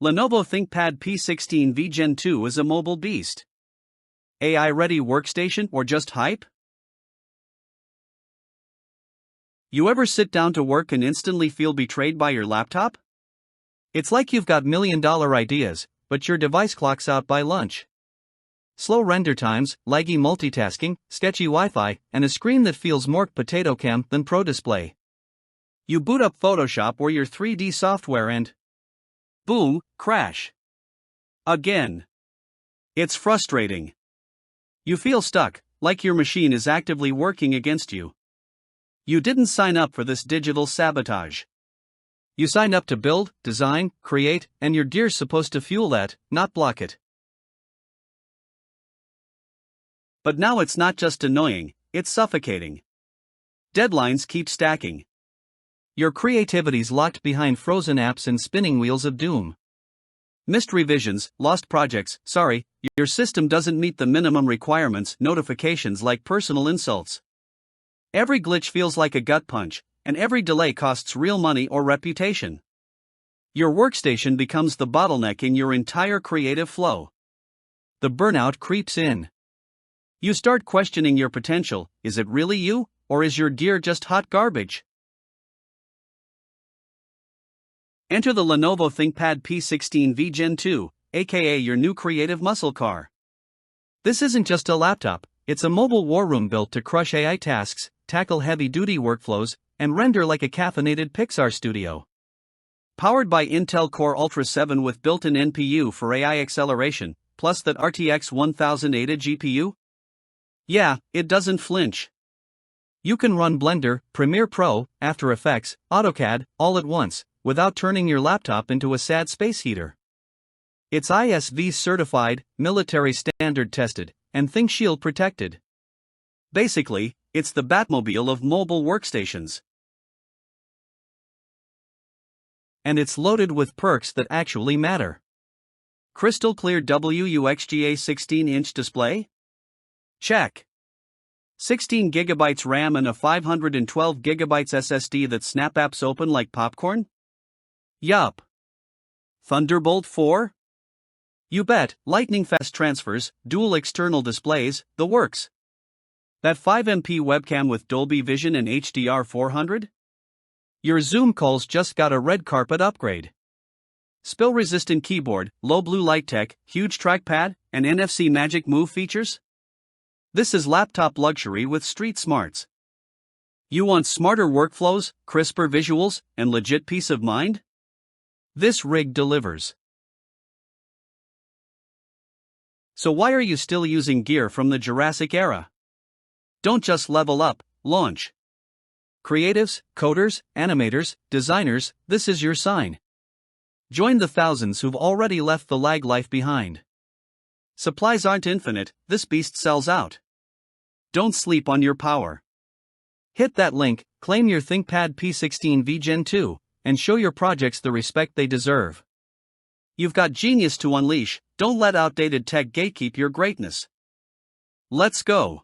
Lenovo ThinkPad P16v Gen 2 is a mobile beast. AI-ready workstation or just hype? You ever sit down to work and instantly feel betrayed by your laptop? It's like you've got million-dollar ideas, but your device clocks out by lunch. Slow render times, laggy multitasking, sketchy Wi-Fi, and a screen that feels more potato cam than Pro Display. You boot up Photoshop or your 3D software and boom, crash. Again. It's frustrating. You feel stuck, like your machine is actively working against you. You didn't sign up for this digital sabotage. You signed up to build, design, create, and your gear's supposed to fuel that, not block it. But now it's not just annoying, it's suffocating. Deadlines keep stacking. Your creativity's locked behind frozen apps and spinning wheels of doom. Missed revisions, lost projects, sorry, your system doesn't meet the minimum requirements, notifications like personal insults. Every glitch feels like a gut punch, and every delay costs real money or reputation. Your workstation becomes the bottleneck in your entire creative flow. The burnout creeps in. You start questioning your potential. Is it really you, or is your gear just hot garbage? Enter the Lenovo ThinkPad P16v Gen 2, aka your new creative muscle car. This isn't just a laptop, it's a mobile war room built to crush AI tasks, tackle heavy-duty workflows, and render like a caffeinated Pixar studio. Powered by Intel Core Ultra 7 with built-in NPU for AI acceleration, plus that RTX 1080 GPU? Yeah, it doesn't flinch. You can run Blender, Premiere Pro, After Effects, AutoCAD, all at once, without turning your laptop into a sad space heater. It's ISV-certified, military standard tested, and ThinkShield protected. Basically, it's the Batmobile of mobile workstations. And it's loaded with perks that actually matter. Crystal clear WUXGA 16-inch display? Check. 16GB RAM and a 512GB SSD that snap apps open like popcorn? Yup. Thunderbolt 4? You bet, lightning-fast transfers, dual external displays, the works. That 5MP webcam with Dolby Vision and HDR 400? Your Zoom calls just got a red carpet upgrade. Spill-resistant keyboard, low blue light tech, huge trackpad, and NFC Magic Move features? This is laptop luxury with street smarts. You want smarter workflows, crisper visuals, and legit peace of mind? This rig delivers. So why are you still using gear from the Jurassic era? Don't just level up, launch. Creatives, coders, animators, designers, this is your sign. Join the thousands who've already left the lag life behind. Supplies aren't infinite, this beast sells out. Don't sleep on your power. Hit that link, claim your ThinkPad P16v Gen 2, and show your projects the respect they deserve. You've got genius to unleash, don't let outdated tech gatekeep your greatness. Let's go.